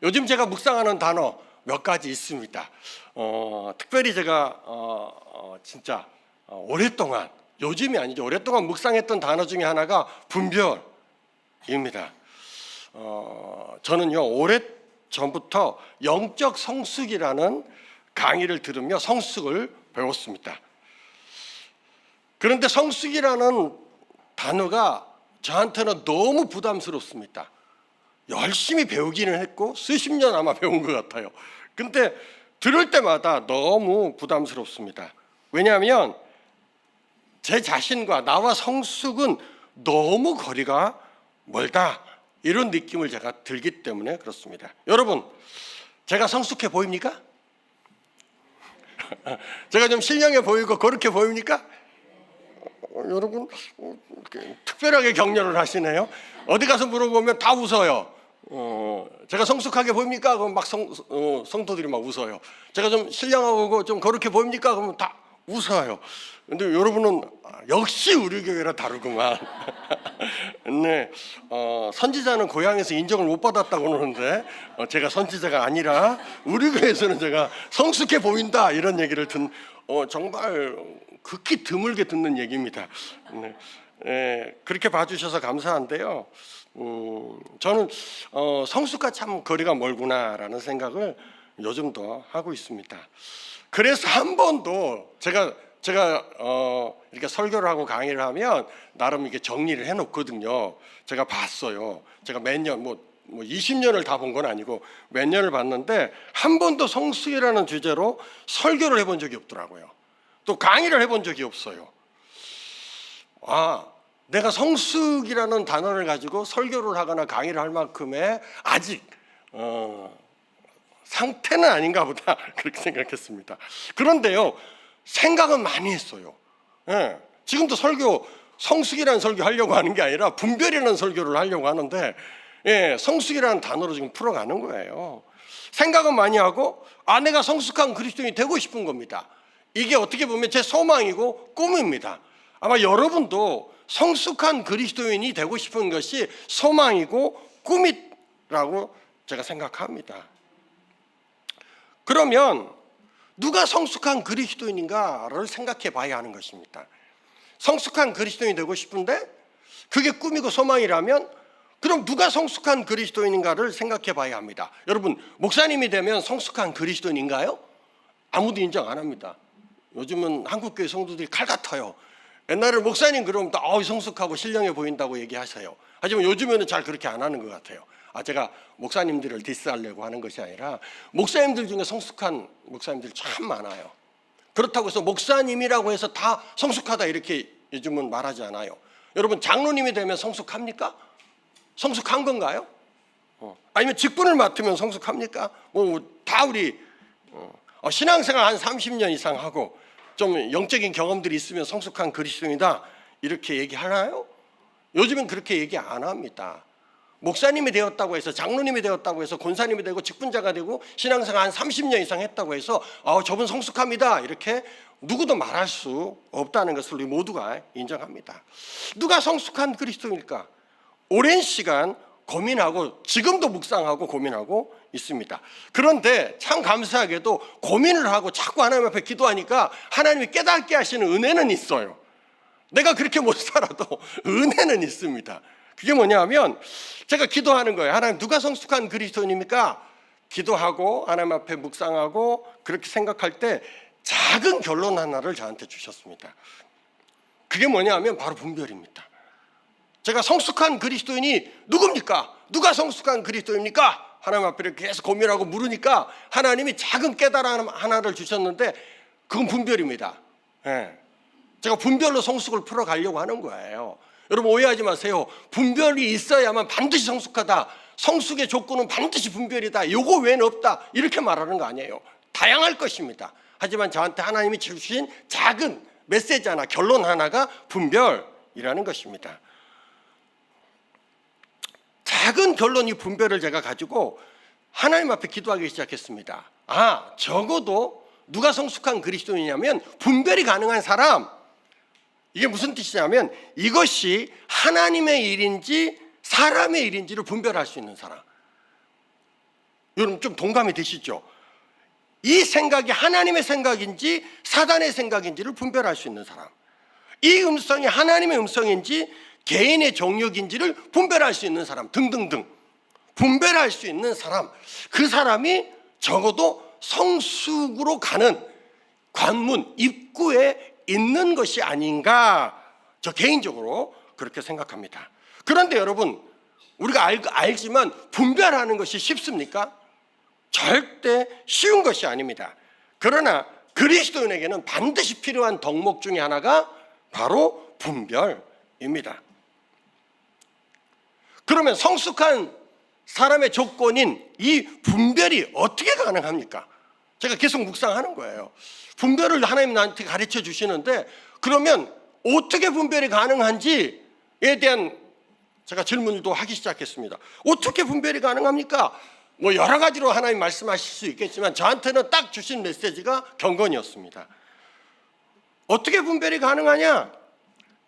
요즘 제가 묵상하는 단어 몇 가지 있습니다. 특별히 제가 진짜 오랫동안, 요즘이 아니죠, 오랫동안 묵상했던 단어 중에 하나가 분별입니다. 저는요, 오래 전부터 영적 성숙이라는 강의를 들으며 성숙을 배웠습니다. 그런데 성숙이라는 단어가 저한테는 너무 부담스럽습니다. 열심히 배우기는 했고 수십 년 아마 배운 것 같아요. 근데 들을 때마다 너무 부담스럽습니다. 왜냐하면 제 자신과 나와 성숙은 너무 거리가 멀다, 이런 느낌을 제가 들기 때문에 그렇습니다. 여러분, 제가 성숙해 보입니까? 제가 좀 신령해 보이고 거룩해 보입니까? 여러분 특별하게 격려를 하시네요. 어디 가서 물어보면 다 웃어요. 제가 성숙하게 보입니까? 그럼 막 성도들이 막 웃어요. 제가 좀 신령하고 좀 거룩해 보입니까? 그러면 다 웃어요. 근데 여러분은 역시 우리 교회라 다르구만. 네, 선지자는 고향에서 인정을 못 받았다고 그러는데 제가 선지자가 아니라 우리 교회에서는 제가 성숙해 보인다, 이런 얘기를 정말 극히 드물게 듣는 얘기입니다. 네, 그렇게 봐주셔서 감사한데요. 저는 성숙과 참 거리가 멀구나라는 생각을 요즘도 하고 있습니다. 그래서 한 번도 제가 이렇게 설교를 하고 강의를 하면 나름 이렇게 정리를 해놓거든요. 제가 봤어요. 제가 몇 년, 뭐 20년을 다 본 건 아니고 몇 년을 봤는데 한 번도 성숙이라는 주제로 설교를 해본 적이 없더라고요. 또 강의를 해본 적이 없어요. 내가 성숙이라는 단어를 가지고 설교를 하거나 강의를 할 만큼의 아직 상태는 아닌가 보다, 그렇게 생각했습니다. 그런데요, 생각은 많이 했어요. 지금도 성숙이라는 설교 하려고 하는 게 아니라 분별이라는 설교를 하려고 하는데, 성숙이라는 단어로 지금 풀어가는 거예요. 생각은 많이 하고 내가 성숙한 그리스도인이 되고 싶은 겁니다. 이게 어떻게 보면 제 소망이고 꿈입니다. 아마 여러분도 성숙한 그리스도인이 되고 싶은 것이 소망이고 꿈이라고 제가 생각합니다. 그러면 누가 성숙한 그리스도인인가를 생각해 봐야 하는 것입니다. 성숙한 그리스도인이 되고 싶은데 그게 꿈이고 소망이라면 그럼 누가 성숙한 그리스도인인가를 생각해 봐야 합니다. 여러분, 목사님이 되면 성숙한 그리스도인인가요? 아무도 인정 안 합니다. 요즘은 한국교회 성도들이 칼 같아요. 옛날에 목사님 그러면 성숙하고 신령해 보인다고 얘기하세요. 하지만 요즘에는 잘 그렇게 안 하는 것 같아요. 제가 목사님들을 디스하려고 하는 것이 아니라 목사님들 중에 성숙한 목사님들이 참 많아요. 그렇다고 해서 목사님이라고 해서 다 성숙하다 이렇게 요즘은 말하지 않아요. 여러분, 장로님이 되면 성숙합니까? 성숙한 건가요? 아니면 직분을 맡으면 성숙합니까? 다 우리 신앙생활 한 30년 이상 하고 좀 영적인 경험들이 있으면 성숙한 그리스도인이다, 이렇게 얘기하나요? 요즘은 그렇게 얘기 안 합니다. 목사님이 되었다고 해서, 장로님이 되었다고 해서, 권사님이 되고 직분자가 되고 신앙생활 한 30년 이상 했다고 해서 저분 성숙합니다, 이렇게 누구도 말할 수 없다는 것을 우리 모두가 인정합니다. 누가 성숙한 그리스도인일까? 오랜 시간 고민하고 지금도 묵상하고 고민하고 있습니다. 그런데 참 감사하게도 고민을 하고 자꾸 하나님 앞에 기도하니까 하나님이 깨닫게 하시는 은혜는 있어요. 내가 그렇게 못 살아도 은혜는 있습니다. 그게 뭐냐면 제가 기도하는 거예요. 하나님, 누가 성숙한 그리스도인입니까? 기도하고 하나님 앞에 묵상하고 그렇게 생각할 때 작은 결론 하나를 저한테 주셨습니다. 그게 뭐냐면 바로 분별입니다. 제가 성숙한 그리스도인이 누굽니까? 누가 성숙한 그리스도입니까? 하나님 앞에 이렇게 계속 고민하고 물으니까 하나님이 작은 깨달음 하나를 주셨는데 그건 분별입니다. 제가 분별로 성숙을 풀어가려고 하는 거예요. 여러분, 오해하지 마세요. 분별이 있어야만 반드시 성숙하다, 성숙의 조건은 반드시 분별이다, 요거 외에는 없다, 이렇게 말하는 거 아니에요. 다양할 것입니다. 하지만 저한테 하나님이 주신 작은 메시지 하나, 결론 하나가 분별이라는 것입니다. 작은 결론, 이 분별을 제가 가지고 하나님 앞에 기도하기 시작했습니다. 적어도 누가 성숙한 그리스도인이냐면 분별이 가능한 사람. 이게 무슨 뜻이냐면 이것이 하나님의 일인지 사람의 일인지를 분별할 수 있는 사람. 여러분 좀 동감이 되시죠? 이 생각이 하나님의 생각인지 사단의 생각인지를 분별할 수 있는 사람, 이 음성이 하나님의 음성인지 개인의 정욕인지를 분별할 수 있는 사람 등등등, 분별할 수 있는 사람, 그 사람이 적어도 성숙으로 가는 관문 입구에 있는 것이 아닌가, 저 개인적으로 그렇게 생각합니다. 그런데 여러분, 우리가 알지만 분별하는 것이 쉽습니까? 절대 쉬운 것이 아닙니다. 그러나 그리스도인에게는 반드시 필요한 덕목 중에 하나가 바로 분별입니다. 그러면 성숙한 사람의 조건인 이 분별이 어떻게 가능합니까? 제가 계속 묵상하는 거예요. 분별을 하나님 나한테 가르쳐 주시는데, 그러면 어떻게 분별이 가능한지에 대한 제가 질문도 하기 시작했습니다. 어떻게 분별이 가능합니까? 뭐 여러 가지로 하나님 말씀하실 수 있겠지만 저한테는 딱 주신 메시지가 경건이었습니다. 어떻게 분별이 가능하냐?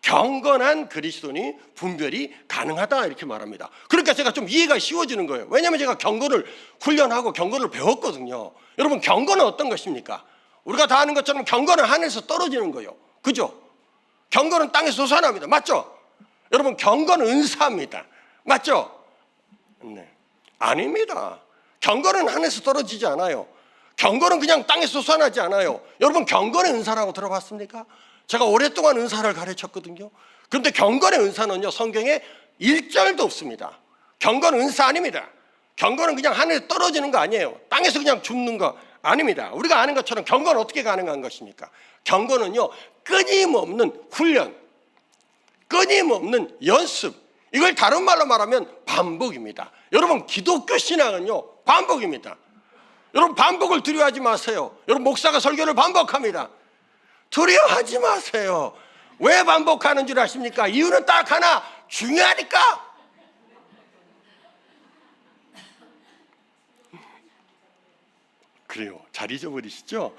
경건한 그리스도인이 분별이 가능하다, 이렇게 말합니다. 그러니까 제가 좀 이해가 쉬워지는 거예요. 왜냐하면 제가 경건을 훈련하고 경건을 배웠거든요. 여러분, 경건은 어떤 것입니까? 우리가 다 아는 것처럼 경건은 하늘에서 떨어지는 거예요. 그죠? 경건은 땅에서 솟아납니다. 맞죠? 여러분, 경건은 은사입니다. 맞죠? 네. 아닙니다. 경건은 하늘에서 떨어지지 않아요. 경건은 그냥 땅에서 솟아나지 않아요. 여러분, 경건의 은사라고 들어봤습니까? 제가 오랫동안 은사를 가르쳤거든요. 그런데 경건의 은사는요, 성경에 1절도 없습니다. 경건은 은사 아닙니다. 경건은 그냥 하늘에 떨어지는 거 아니에요. 땅에서 그냥 줍는 거 아닙니다. 우리가 아는 것처럼 경건은 어떻게 가능한 것입니까? 경건은요, 끊임없는 훈련, 끊임없는 연습, 이걸 다른 말로 말하면 반복입니다. 여러분, 기독교 신앙은요, 반복입니다. 여러분, 반복을 두려워하지 마세요. 여러분, 목사가 설교를 반복합니다. 두려워하지 마세요. 왜 반복하는 줄 아십니까? 이유는 딱 하나, 중요하니까. 그래요. 잘 잊어버리시죠?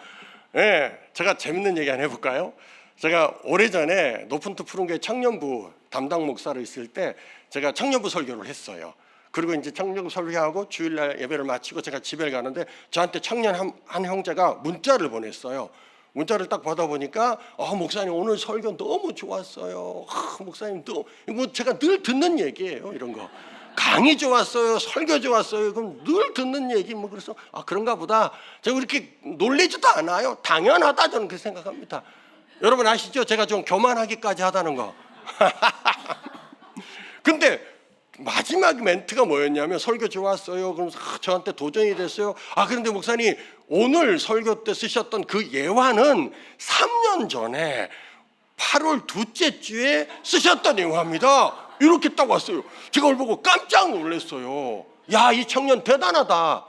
네, 제가 재밌는 얘기 한번 해볼까요? 제가 오래전에 높은 뜻 푸른 교회 청년부 담당 목사로 있을 때 제가 청년부 설교를 했어요. 그리고 이제 청년부 설교하고 주일날 예배를 마치고 제가 집에 가는데 저한테 청년 한 형제가 문자를 보냈어요. 문자를 딱 받아보니까 목사님 오늘 설교 너무 좋았어요. 목사님 또 뭐 제가 늘 듣는 얘기예요. 이런 거. 강의 좋았어요. 설교 좋았어요. 그럼 늘 듣는 얘기 뭐 그래서 그런가 보다. 제가 그렇게 놀리지도 않아요. 당연하다, 저는 그렇게 생각합니다. 여러분 아시죠? 제가 좀 교만하기까지 하다는 거. 근데 마지막 멘트가 뭐였냐면 설교 좋았어요. 그러면서 저한테 도전이 됐어요. 그런데 목사님 오늘 설교 때 쓰셨던 그 예화는 3년 전에 8월 둘째 주에 쓰셨던 예화입니다. 이렇게 딱 왔어요. 제가 그걸 보고 깜짝 놀랐어요. 야, 이 청년 대단하다.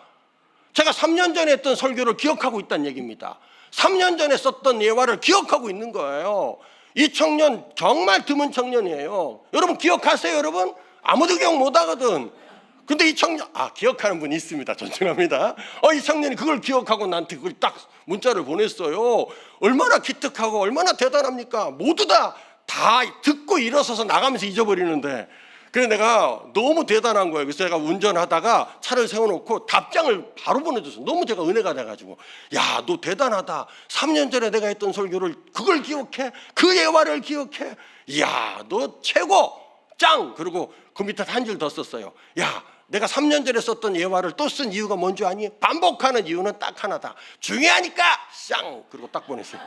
제가 3년 전에 했던 설교를 기억하고 있다는 얘기입니다. 3년 전에 썼던 예화를 기억하고 있는 거예요. 이 청년 정말 드문 청년이에요. 여러분 기억하세요, 여러분? 아무도 기억 못 하거든. 근데 이 청년, 기억하는 분이 있습니다. 존중합니다. 이 청년이 그걸 기억하고 나한테 그걸 딱 문자를 보냈어요. 얼마나 기특하고 얼마나 대단합니까? 모두 다 듣고 일어서서 나가면서 잊어버리는데. 그래서 내가 너무 대단한 거예요. 그래서 제가 운전하다가 차를 세워놓고 답장을 바로 보내줬어요. 너무 제가 은혜가 돼가지고. 야, 너 대단하다. 3년 전에 내가 했던 설교를 그걸 기억해? 그 예화를 기억해? 이야, 너 최고! 짱! 그리고 그 밑에 한 줄 더 썼어요. 야, 내가 3년 전에 썼던 예화를 또 쓴 이유가 뭔지 아니? 반복하는 이유는 딱 하나다. 중요하니까 쌍! 그리고 딱 보냈어요.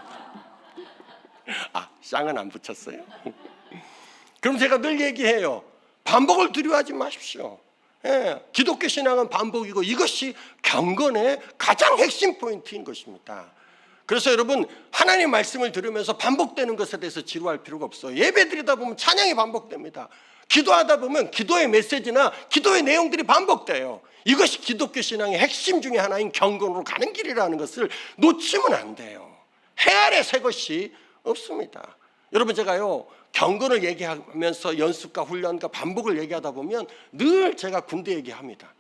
쌍은 안 붙였어요. 그럼 제가 늘 얘기해요. 반복을 두려워하지 마십시오. 기독교 신앙은 반복이고 이것이 경건의 가장 핵심 포인트인 것입니다. 그래서 여러분, 하나님 말씀을 들으면서 반복되는 것에 대해서 지루할 필요가 없어요. 예배 드리다 보면 찬양이 반복됩니다. 기도하다 보면 기도의 메시지나 기도의 내용들이 반복돼요. 이것이 기독교 신앙의 핵심 중에 하나인 경건으로 가는 길이라는 것을 놓치면 안 돼요. 해 아래 새 것이 없습니다. 여러분, 제가요 경건을 얘기하면서 연습과 훈련과 반복을 얘기하다 보면 늘 제가 군대 얘기합니다.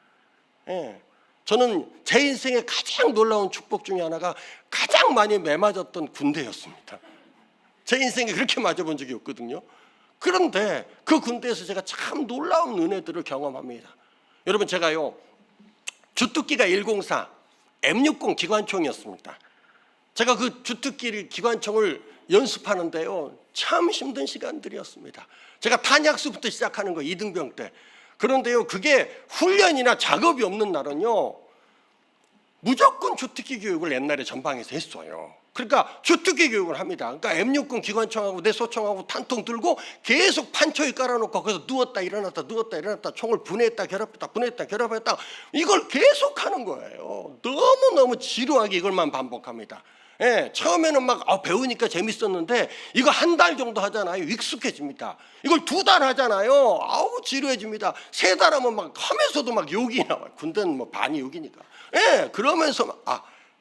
저는 제 인생의 가장 놀라운 축복 중에 하나가 가장 많이 매맞았던 군대였습니다. 제 인생에 그렇게 맞아본 적이 없거든요. 그런데 그 군대에서 제가 참 놀라운 은혜들을 경험합니다. 여러분, 제가요 주특기가 104 M60 기관총이었습니다. 제가 그 주특기 기관총을 연습하는데요, 참 힘든 시간들이었습니다. 제가 탄약수부터 시작하는 거예요, 이등병 때. 그런데요, 그게 훈련이나 작업이 없는 날은요, 무조건 주특기 교육을 옛날에 전방에서 했어요. 그러니까 주특기 교육을 합니다. 그러니까 M60 기관총하고 내 소총하고 탄통 들고 계속 판초에 깔아놓고 거기서 누웠다 일어났다 누웠다 일어났다 총을 분해했다 결합했다 분해했다 결합했다 이걸 계속 하는 거예요. 너무너무 지루하게 이걸만 반복합니다. 예, 처음에는 막 배우니까 재밌었는데 이거 한 달 정도 하잖아요. 익숙해집니다. 이걸 2달 하잖아요. 아우 지루해집니다. 3달 하면 막 하면서도 막 욕이 나와요. 군대는 뭐 반이 욕이니까. 예, 그러면서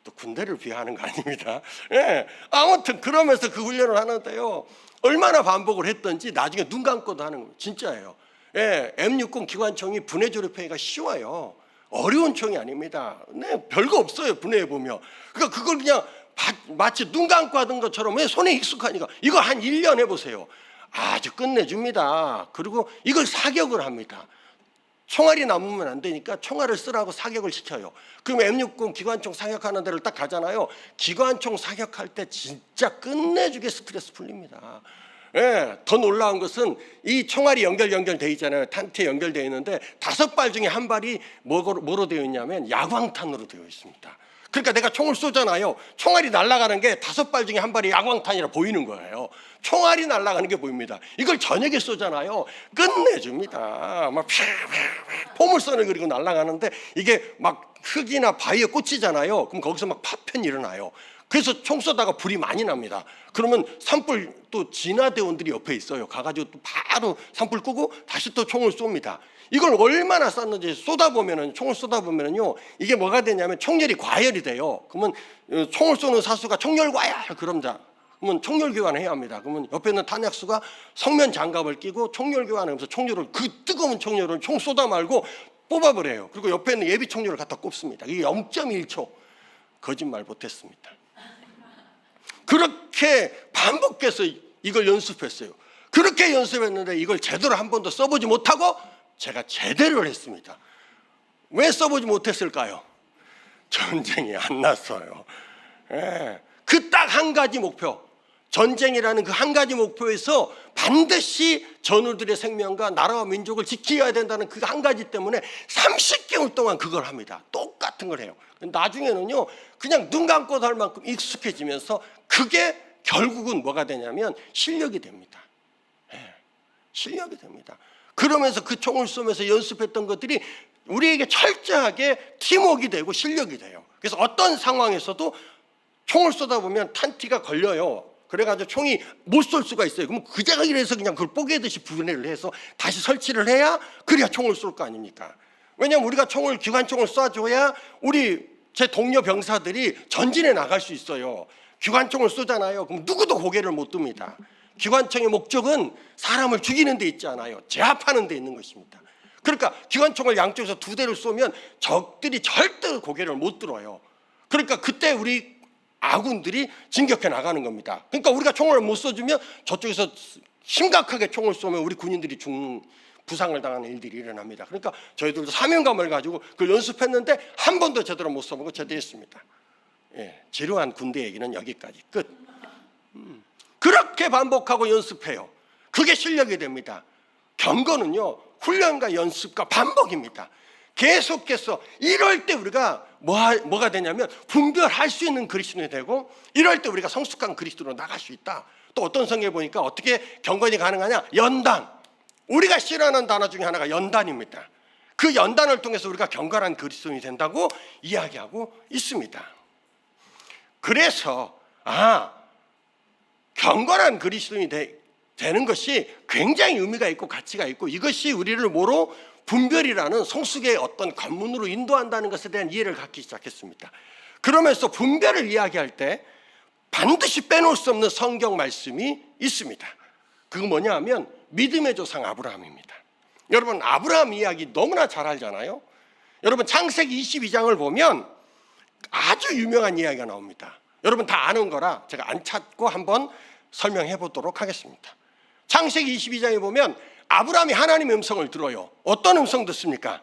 또 군대를 비하하는 거 아닙니다. 예, 아무튼 그러면서 그 훈련을 하는데요, 얼마나 반복을 했던지 나중에 눈 감고도 하는 거예요. 진짜예요. 예, M60 기관총이 분해 조립하기가 쉬워요. 어려운 총이 아닙니다. 네, 별거 없어요. 분해해 보면. 그러니까 그걸 그냥 마치 눈 감고 하던 것처럼 왜 손에 익숙하니까 이거 한 1년 해보세요. 아주 끝내줍니다. 그리고 이걸 사격을 합니다. 총알이 남으면 안 되니까 총알을 쓰라고 사격을 시켜요. 그럼 M60 기관총 사격하는 데를 딱 가잖아요. 기관총 사격할 때 진짜 끝내주게 스트레스 풀립니다. 예, 더 놀라운 것은 이 총알이 연결돼 있잖아요. 탄티에 연결되어 있는데 5발 중에 1발이 뭐로 되어 있냐면 야광탄으로 되어 있습니다. 그러니까 내가 총을 쏘잖아요. 총알이 날아가는 게 5발 중에 1발이 야광탄이라 보이는 거예요. 총알이 날아가는 게 보입니다. 이걸 저녁에 쏘잖아요. 끝내줍니다. 막 포물선을 그리고 날아가는데 이게 막 흙이나 바위에 꽂히잖아요. 그럼 거기서 막 파편이 일어나요. 그래서 총 쏘다가 불이 많이 납니다. 그러면 산불 또 진화대원들이 옆에 있어요. 가가지고 또 바로 산불 끄고 다시 또 총을 쏘입니다. 이걸 얼마나 쐈는지 총을 쏘다보면요, 이게 뭐가 되냐면 총열이 과열이 돼요. 그러면 총을 쏘는 사수가 총열 과열 그러면 총열 교환을 해야 합니다. 그러면 옆에 있는 탄약수가 성면 장갑을 끼고 총열 교환하면서 총열을 그 뜨거운 총열을 총 쏘다 말고 뽑아버려요. 그리고 옆에 있는 예비 총열을 갖다 꼽습니다. 이게 0.1초 거짓말 못했습니다. 그렇게 반복해서 이걸 연습했어요. 그렇게 연습했는데 이걸 제대로 한 번도 써보지 못하고 제가 제대로 했습니다. 왜 써보지 못했을까요? 전쟁이 안 났어요. 예, 그 딱 한 가지 목표, 전쟁이라는 그 한 가지 목표에서 반드시 전우들의 생명과 나라와 민족을 지켜야 된다는 그 한 가지 때문에 30개월 동안 그걸 합니다. 똑같은 걸 해요. 나중에는요, 그냥 눈 감고도 할 만큼 익숙해지면서 그게 결국은 뭐가 되냐면 실력이 됩니다. 예, 실력이 됩니다. 그러면서 그 총을 쏘면서 연습했던 것들이 우리에게 철저하게 팀워크가 되고 실력이 돼요. 그래서 어떤 상황에서도 총을 쏘다 보면 탄티가 걸려요. 그래가지고 총이 못 쏠 수가 있어요. 그럼 그제가 이래서 그냥 그걸 뽀개듯이 분해를 해서 다시 설치를 해야 그래야 총을 쏠 거 아닙니까? 왜냐하면 우리가 기관총을 쏴줘야 제 동료 병사들이 전진에 나갈 수 있어요. 기관총을 쏘잖아요. 그럼 누구도 고개를 못 듭니다. 기관총의 목적은 사람을 죽이는 데 있지 않아요. 제압하는 데 있는 것입니다. 그러니까 기관총을 양쪽에서 2대를 쏘면 적들이 절대 고개를 못 들어요. 그러니까 그때 우리 아군들이 진격해 나가는 겁니다. 그러니까 우리가 총을 못 쏘주면 저쪽에서 심각하게 총을 쏘면 우리 군인들이 죽는 부상을 당하는 일들이 일어납니다. 그러니까 저희들도 사명감을 가지고 그걸 연습했는데 한 번도 제대로 못 써보고 제대했습니다. 예, 지루한 군대 얘기는 여기까지 끝. 그렇게 반복하고 연습해요. 그게 실력이 됩니다. 경거는요, 훈련과 연습과 반복입니다. 계속해서 이럴 때 우리가 뭐가 되냐면 분별할 수 있는 그리스도인이 되고, 이럴 때 우리가 성숙한 그리스도로 나갈 수 있다. 또 어떤 성경에 보니까 어떻게 경건이 가능하냐? 연단. 우리가 싫어하는 단어 중에 하나가 연단입니다. 그 연단을 통해서 우리가 경건한 그리스도인이 된다고 이야기하고 있습니다. 그래서 경건한 그리스도인이 되는 것이 굉장히 의미가 있고 가치가 있고, 이것이 우리를 뭐로 분별이라는 성숙의 어떤 관문으로 인도한다는 것에 대한 이해를 갖기 시작했습니다. 그러면서 분별을 이야기할 때 반드시 빼놓을 수 없는 성경 말씀이 있습니다. 그거 뭐냐 하면 믿음의 조상 아브라함입니다. 여러분, 아브라함 이야기 너무나 잘 알잖아요. 여러분, 창세기 22장을 보면 아주 유명한 이야기가 나옵니다. 여러분 다 아는 거라 제가 안 찾고 한번 설명해 보도록 하겠습니다. 창세기 22장에 보면 아브라함이 하나님의 음성을 들어요. 어떤 음성 듣습니까?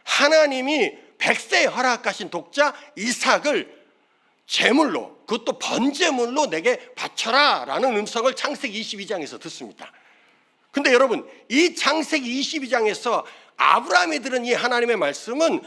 하나님이 백세에 허락하신 독자 이삭을 제물로, 그것도 번제물로 내게 바쳐라 라는 음성을 창세기 22장에서 듣습니다. 근데 여러분, 이 창세기 22장에서 아브라함이 들은 이 하나님의 말씀은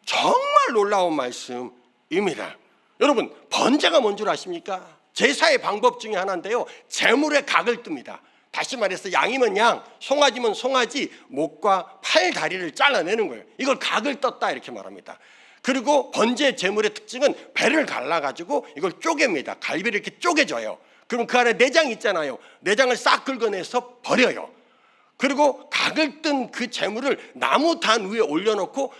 정말 놀라운 말씀입니다. 여러분, 번제가 뭔 줄 아십니까? 제사의 방법 중에 하나인데요, 제물의 각을 뜹니다. 다시 말해서 양이면 양, 송아지면 송아지 목과 팔, 다리를 잘라내는 거예요. 이걸 각을 떴다 이렇게 말합니다. 그리고 번제 제물의 특징은 배를 갈라가지고 이걸 쪼갭니다. 갈비를 이렇게 쪼개줘요. 그럼 그 안에 내장이 있잖아요. 내장을 싹 긁어내서 버려요. 그리고 각을 뜬 그 제물을 나무 단 위에 올려놓고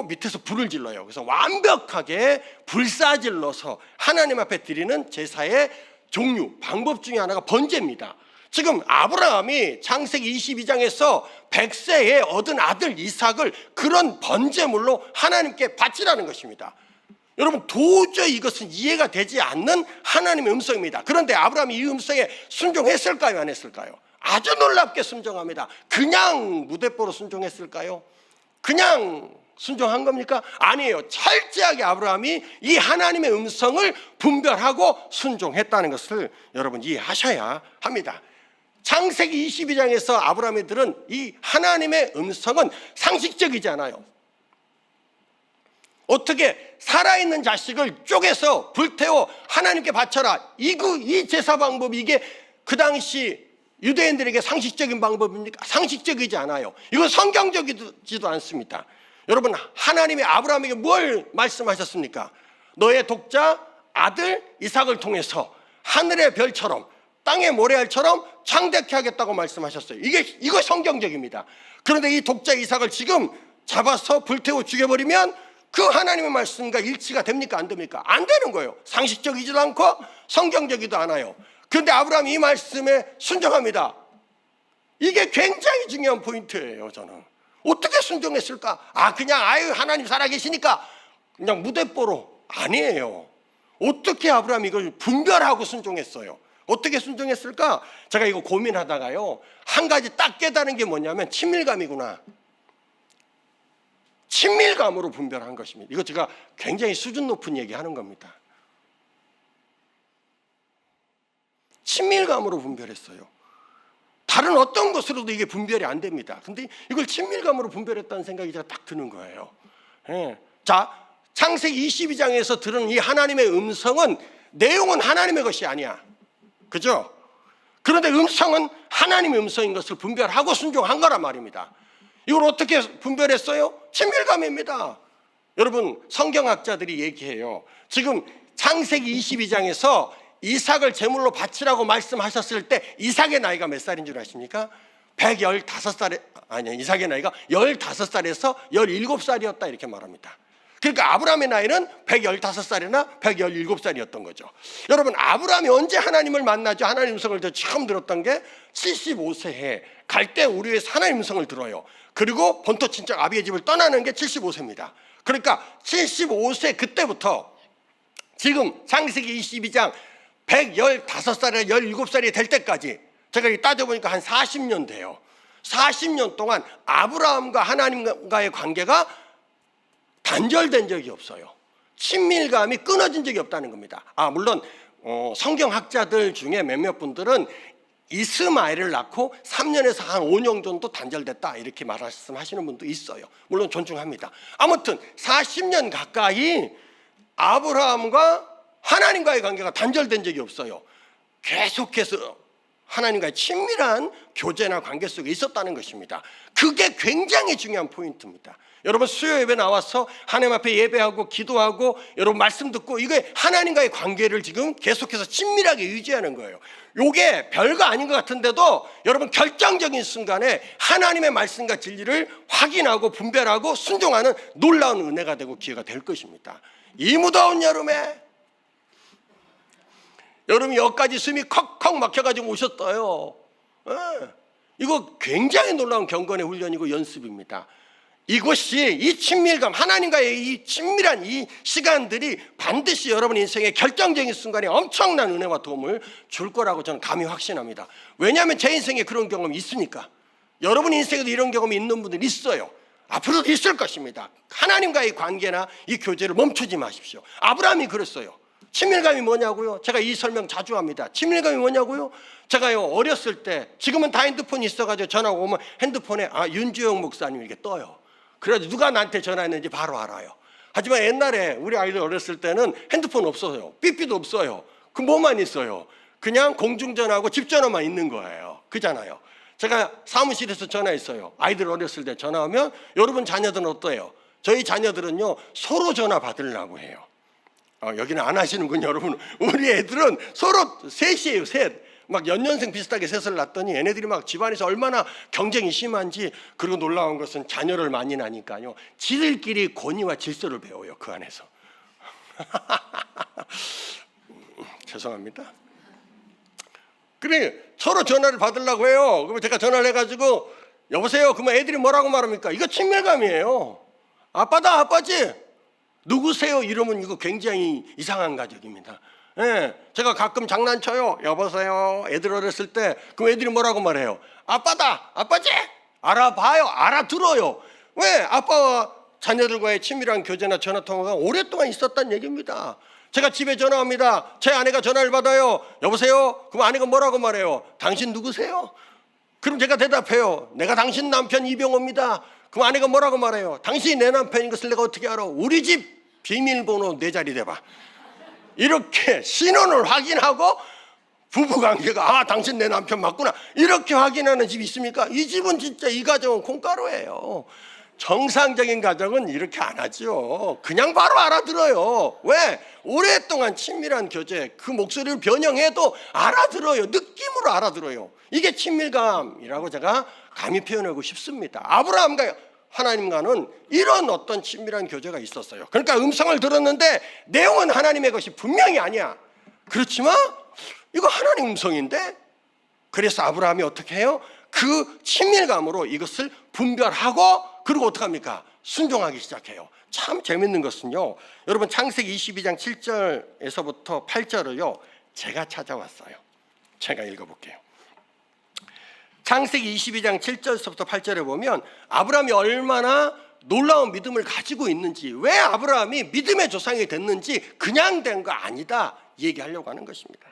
밑에서 불을 질러요. 그래서 완벽하게 불사질러서 하나님 앞에 드리는 제사의 종류, 방법 중에 하나가 번제입니다. 지금 아브라함이 창세기 22장에서 100세에 얻은 아들 이삭을 그런 번제물로 하나님께 바치라는 것입니다. 여러분, 도저히 이것은 이해가 되지 않는 하나님의 음성입니다. 그런데 아브라함이 이 음성에 순종했을까요? 안 했을까요? 아주 놀랍게 순종합니다. 그냥 무대뽀로 순종했을까요? 그냥 순종한 겁니까? 아니에요. 철저하게 아브라함이 이 하나님의 음성을 분별하고 순종했다는 것을 여러분 이해하셔야 합니다. 창세기 22장에서 아브라함이 들은 이 하나님의 음성은 상식적이지 않아요. 어떻게 살아있는 자식을 쪼개서 불태워 하나님께 바쳐라, 이 제사 방법이 이게 그 당시 유대인들에게 상식적인 방법입니까? 상식적이지 않아요. 이건 성경적이지도 않습니다. 여러분, 하나님이 아브라함에게 뭘 말씀하셨습니까? 너의 독자 아들 이삭을 통해서 하늘의 별처럼 땅의 모래알처럼 창대케 하겠다고 말씀하셨어요. 이거 성경적입니다. 그런데 이 독자 이삭을 지금 잡아서 불태워 죽여버리면 그 하나님의 말씀과 일치가 됩니까? 안 됩니까? 안 되는 거예요. 상식적이지도 않고 성경적이지도 않아요. 그런데 아브라함이 이 말씀에 순종합니다. 이게 굉장히 중요한 포인트예요. 저는 어떻게 순종했을까? 그냥 하나님 살아계시니까 그냥 무대뽀로. 아니에요. 어떻게 아브라함이 이걸 분별하고 순종했어요? 어떻게 순종했을까? 제가 이거 고민하다가요, 한 가지 딱 깨달은 게 뭐냐면 친밀감이구나. 친밀감으로 분별한 것입니다. 이거 제가 굉장히 수준 높은 얘기 하는 겁니다. 친밀감으로 분별했어요. 다른 어떤 것으로도 이게 분별이 안 됩니다. 근데 이걸 친밀감으로 분별했다는 생각이 제가 딱 드는 거예요. 자, 창세기 22장에서 들은 이 하나님의 음성은 내용은 하나님의 것이 아니야. 그죠? 그런데 음성은 하나님의 음성인 것을 분별하고 순종한 거란 말입니다. 이걸 어떻게 분별했어요? 친밀감입니다. 여러분, 성경학자들이 얘기해요. 지금 창세기 22장에서 이삭을 제물로 바치라고 말씀하셨을 때 이삭의 나이가 몇 살인 줄 아십니까? 115살에, 이삭의 나이가 15살에서 17살이었다 이렇게 말합니다. 그러니까 아브라함의 나이는 115살이나 117살이었던 거죠. 여러분, 아브라함이 언제 하나님을 만나죠? 하나님 음성을 처음 들었던 게 75세에 갈대 우르에서 하나님 음성을 들어요. 그리고 본토 친척 아비의 집을 떠나는 게 75세입니다. 그러니까 75세 그때부터 지금 창세기 22장 115살에 17살이 될 때까지, 제가 따져보니까 한 40년 돼요. 40년 동안 아브라함과 하나님과의 관계가 단절된 적이 없어요. 친밀감이 끊어진 적이 없다는 겁니다. 물론 성경학자들 중에 몇몇 분들은 이스마엘을 낳고 3년에서 한 5년 정도 단절됐다 이렇게 말씀하시는 분도 있어요. 물론 존중합니다. 아무튼 40년 가까이 아브라함과 하나님과의 관계가 단절된 적이 없어요. 계속해서 하나님과의 친밀한 교제나 관계 속에 있었다는 것입니다. 그게 굉장히 중요한 포인트입니다. 여러분, 수요 예배 나와서 하나님 앞에 예배하고 기도하고 여러분 말씀 듣고, 이게 하나님과의 관계를 지금 계속해서 친밀하게 유지하는 거예요. 이게 별거 아닌 것 같은데도 여러분, 결정적인 순간에 하나님의 말씀과 진리를 확인하고 분별하고 순종하는 놀라운 은혜가 되고 기회가 될 것입니다. 이 무더운 여름에 여러분, 여기까지 숨이 컥컥 막혀가지고 오셨어요. 이거 굉장히 놀라운 경건의 훈련이고 연습입니다. 이것이, 이 친밀감, 하나님과의 이 친밀한 이 시간들이 반드시 여러분 인생의 결정적인 순간에 엄청난 은혜와 도움을 줄 거라고 저는 감히 확신합니다. 왜냐하면 제 인생에 그런 경험이 있으니까. 여러분 인생에도 이런 경험이 있는 분들 있어요. 앞으로도 있을 것입니다. 하나님과의 관계나 이 교제를 멈추지 마십시오. 아브라함이 그랬어요. 친밀감이 뭐냐고요? 제가 이 설명 자주 합니다. 친밀감이 뭐냐고요? 제가요 어렸을 때, 지금은 다 핸드폰이 있어가지고 전화가 오면 핸드폰에 윤주영 목사님 이렇게 떠요. 그래가지고 누가 나한테 전화했는지 바로 알아요. 하지만 옛날에 우리 아이들 어렸을 때는 핸드폰 없어요. 삐삐도 없어요. 그 뭐만 있어요? 그냥 공중전화하고 집전화만 있는 거예요. 그잖아요. 제가 사무실에서 전화했어요. 아이들 어렸을 때 전화하면 여러분 자녀들은 어때요? 저희 자녀들은요 서로 전화 받으려고 해요. 여기는 안 하시는군요. 여러분, 우리 애들은 서로 셋이에요. 셋. 막 연년생 비슷하게 셋을 낳았더니 얘네들이 막 집안에서 얼마나 경쟁이 심한지. 그리고 놀라운 것은 자녀를 많이 낳으니까요 지들끼리 권위와 질서를 배워요. 그 안에서. 죄송합니다. 그래 서로 전화를 받으려고 해요. 그러면 제가 전화를 해가지고 여보세요. 그러면 애들이 뭐라고 말합니까? 이거 친밀감이에요. 아빠다, 아빠지. 누구세요? 이러면 이거 굉장히 이상한 가족입니다. 예, 제가 가끔 장난쳐요. 여보세요. 애들 어렸을 때 그럼 애들이 뭐라고 말해요? 아빠다, 아빠지. 알아봐요, 알아들어요. 왜? 아빠와 자녀들과의 친밀한 교제나 전화통화가 오랫동안 있었다는 얘기입니다. 제가 집에 전화합니다. 제 아내가 전화를 받아요. 여보세요? 그럼 아내가 뭐라고 말해요? 당신 누구세요? 그럼 제가 대답해요. 내가 당신 남편 이병호입니다. 그럼 아내가 뭐라고 말해요? 당신이 내 남편인 것을 내가 어떻게 알아? 우리 집 비밀번호 4자리 대봐. 이렇게 신원을 확인하고 부부관계가 당신 내 남편 맞구나 이렇게 확인하는 집이 있습니까? 이 집은 진짜, 이 가정은 콩가루예요. 정상적인 가정은 이렇게 안 하죠. 그냥 바로 알아들어요. 왜? 오랫동안 친밀한 교제, 그 목소리를 변형해도 알아들어요. 느낌으로 알아들어요. 이게 친밀감이라고 제가 감히 표현하고 싶습니다. 아브라함과 하나님과는 이런 어떤 친밀한 교제가 있었어요. 그러니까 음성을 들었는데 내용은 하나님의 것이 분명히 아니야. 그렇지만 이거 하나님 음성인데, 그래서 아브라함이 어떻게 해요? 그 친밀감으로 이것을 분별하고 그리고 어떻게 합니까? 순종하기 시작해요. 참 재밌는 것은요, 여러분 창세기 22장 7절에서부터 8절을요 제가 찾아왔어요. 제가 읽어볼게요. 창세기 22장 7절에서부터 8절에 보면 아브라함이 얼마나 놀라운 믿음을 가지고 있는지, 왜 아브라함이 믿음의 조상이 됐는지 그냥 된 거 아니다 얘기하려고 하는 것입니다.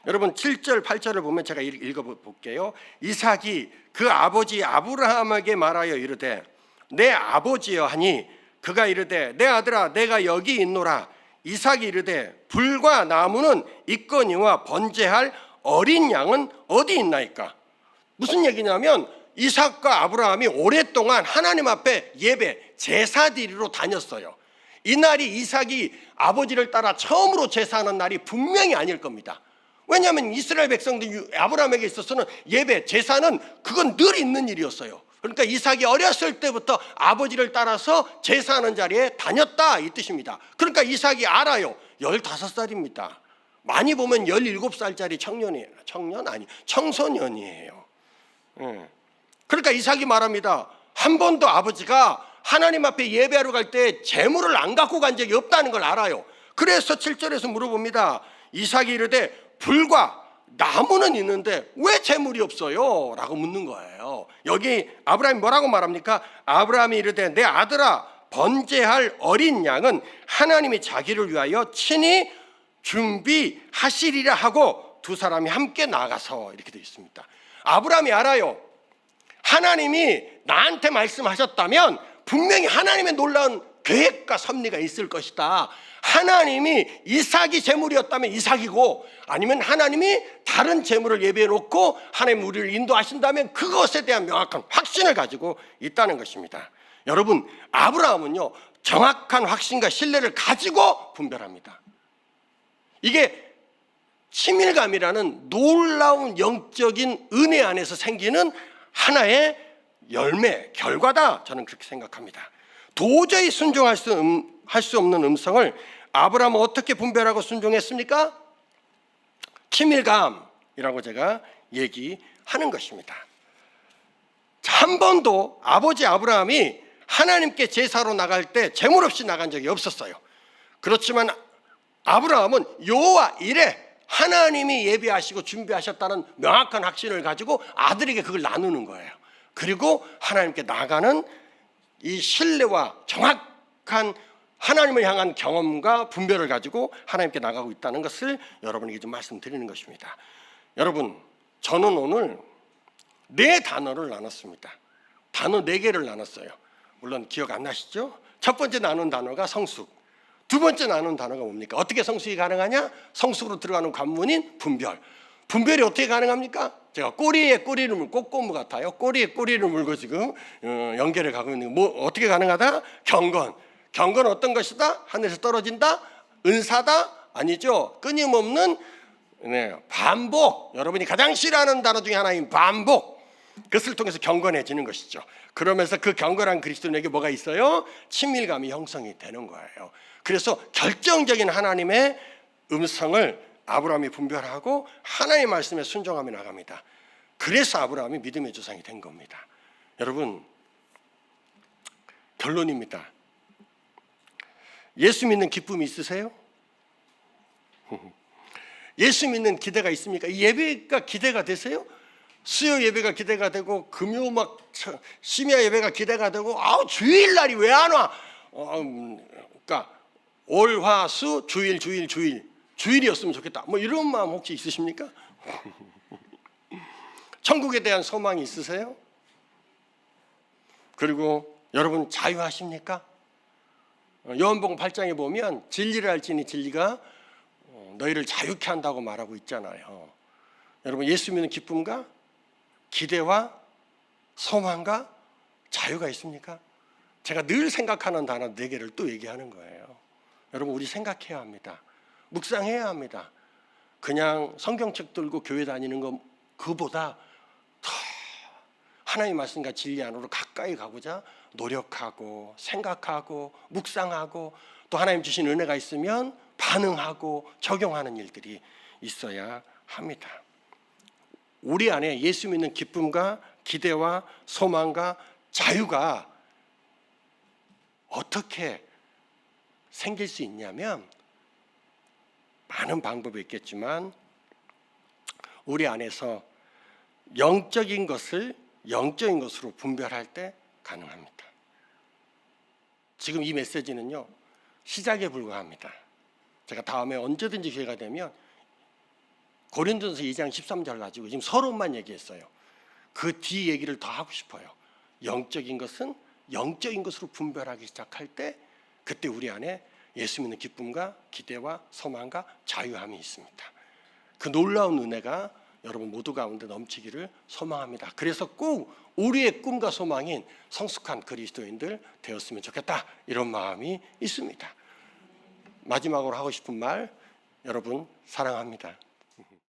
여러분 7절 8절을 보면 제가 읽어볼게요. 이삭이 그 아버지 아브라함에게 말하여 이르되 내 아버지여 하니 그가 이르되 내 아들아 내가 여기 있노라. 이삭이 이르되 불과 나무는 있거니와 번제할 어린 양은 어디 있나이까. 무슨 얘기냐면 이삭과 아브라함이 오랫동안 하나님 앞에 예배 제사드리러 다녔어요. 이날이 이삭이 아버지를 따라 처음으로 제사하는 날이 분명히 아닐 겁니다. 왜냐하면 이스라엘 백성들 아브라함에게 있어서는 예배 제사는 그건 늘 있는 일이었어요. 그러니까 이삭이 어렸을 때부터 아버지를 따라서 제사하는 자리에 다녔다 이 뜻입니다. 그러니까 이삭이 알아요. 15살입니다. 많이 보면 17살짜리 청년이에요. 청소년이에요. 그러니까 이삭이 말합니다. 한 번도 아버지가 하나님 앞에 예배하러 갈 때 재물을 안 갖고 간 적이 없다는 걸 알아요. 그래서 7절에서 물어봅니다. 이삭이 이르되 불과 나무는 있는데 왜 재물이 없어요? 라고 묻는 거예요. 여기 아브라함이 뭐라고 말합니까? 아브라함이 이르되 내 아들아 번제할 어린 양은 하나님이 자기를 위하여 친히 준비하시리라 하고 두 사람이 함께 나가서 이렇게 되어 있습니다. 아브라함이 알아요. 하나님이 나한테 말씀하셨다면 분명히 하나님의 놀라운 계획과 섭리가 있을 것이다. 하나님이 이삭이 제물이었다면 이삭이고, 아니면 하나님이 다른 제물을 예배해 놓고 하나님 우리를 인도하신다면 그것에 대한 명확한 확신을 가지고 있다는 것입니다. 여러분, 아브라함은요 정확한 확신과 신뢰를 가지고 분별합니다. 이게 친밀감이라는 놀라운 영적인 은혜 안에서 생기는 하나의 열매, 결과다. 저는 그렇게 생각합니다. 도저히 순종할 수 없는 음성을 아브라함은 어떻게 분별하고 순종했습니까? 친밀감이라고 제가 얘기하는 것입니다. 한 번도 아버지 아브라함이 하나님께 제사로 나갈 때 재물 없이 나간 적이 없었어요. 그렇지만 아브라함은 여호와 이레 하나님이 예배하시고 준비하셨다는 명확한 확신을 가지고 아들에게 그걸 나누는 거예요. 그리고 하나님께 나가는 이 신뢰와 정확한 하나님을 향한 경험과 분별을 가지고 하나님께 나가고 있다는 것을 여러분에게 좀 말씀드리는 것입니다. 여러분, 저는 오늘 4단어를 나눴습니다. 단어 4개를 나눴어요. 물론 기억 안 나시죠? 첫 번째 나눈 단어가 성숙, 두 번째 나눈 단어가 뭡니까? 어떻게 성숙이 가능하냐? 성숙으로 들어가는 관문인 분별. 분별이 어떻게 가능합니까? 제가 꼬리에 꼬리를 물고 꽃고무 같아요. 꼬리에 꼬리를 물고 지금 연결해 가고 있는 뭐 어떻게 가능하다? 경건. 경건 어떤 것이다? 하늘에서 떨어진다? 은사다? 아니죠. 끊임없는 반복. 여러분이 가장 싫어하는 단어 중에 하나인 반복. 그것을 통해서 경건해지는 것이죠. 그러면서 그 경건한 그리스도인에게 뭐가 있어요? 친밀감이 형성이 되는 거예요. 그래서 결정적인 하나님의 음성을 아브라함이 분별하고 하나님의 말씀에 순종하며 나갑니다. 그래서 아브라함이 믿음의 조상이 된 겁니다. 여러분, 결론입니다. 예수 믿는 기쁨이 있으세요? 예수 믿는 기대가 있습니까? 이 예배가 기대가 되세요? 수요 예배가 기대가 되고 금요 막 심야 예배가 기대가 되고 주일날이 왜 안 와? 그러니까 월화수 주일이었으면 좋겠다. 뭐 이런 마음 혹시 있으십니까? 천국에 대한 소망이 있으세요? 그리고 여러분 자유하십니까? 요한복음 8장에 보면 진리를 알지니 진리가 너희를 자유케 한다고 말하고 있잖아요. 여러분 예수 믿는 기쁨과 기대와 소망과 자유가 있습니까? 제가 늘 생각하는 단어 4개를 또 얘기하는 거예요. 여러분 우리 생각해야 합니다. 묵상해야 합니다. 그냥 성경책 들고 교회 다니는 거 그보다 더 하나님의 말씀과 진리 안으로 가까이 가고자 노력하고 생각하고 묵상하고 또 하나님 주신 은혜가 있으면 반응하고 적용하는 일들이 있어야 합니다. 우리 안에 예수 믿는 기쁨과 기대와 소망과 자유가 어떻게 생길 수 있냐면 많은 방법이 있겠지만 우리 안에서 영적인 것을 영적인 것으로 분별할 때 가능합니다. 지금 이 메시지는요 시작에 불과합니다. 제가 다음에 언제든지 기회가 되면 고린도전서 2장 13절 가지고 지금 서론만 얘기했어요. 그 뒤 얘기를 더 하고 싶어요. 영적인 것은 영적인 것으로 분별하기 시작할 때 그때 우리 안에 예수 믿는 기쁨과 기대와 소망과 자유함이 있습니다. 그 놀라운 은혜가 여러분 모두 가운데 넘치기를 소망합니다. 그래서 꼭 우리의 꿈과 소망인 성숙한 그리스도인들 되었으면 좋겠다 이런 마음이 있습니다. 마지막으로 하고 싶은 말, 여러분 사랑합니다.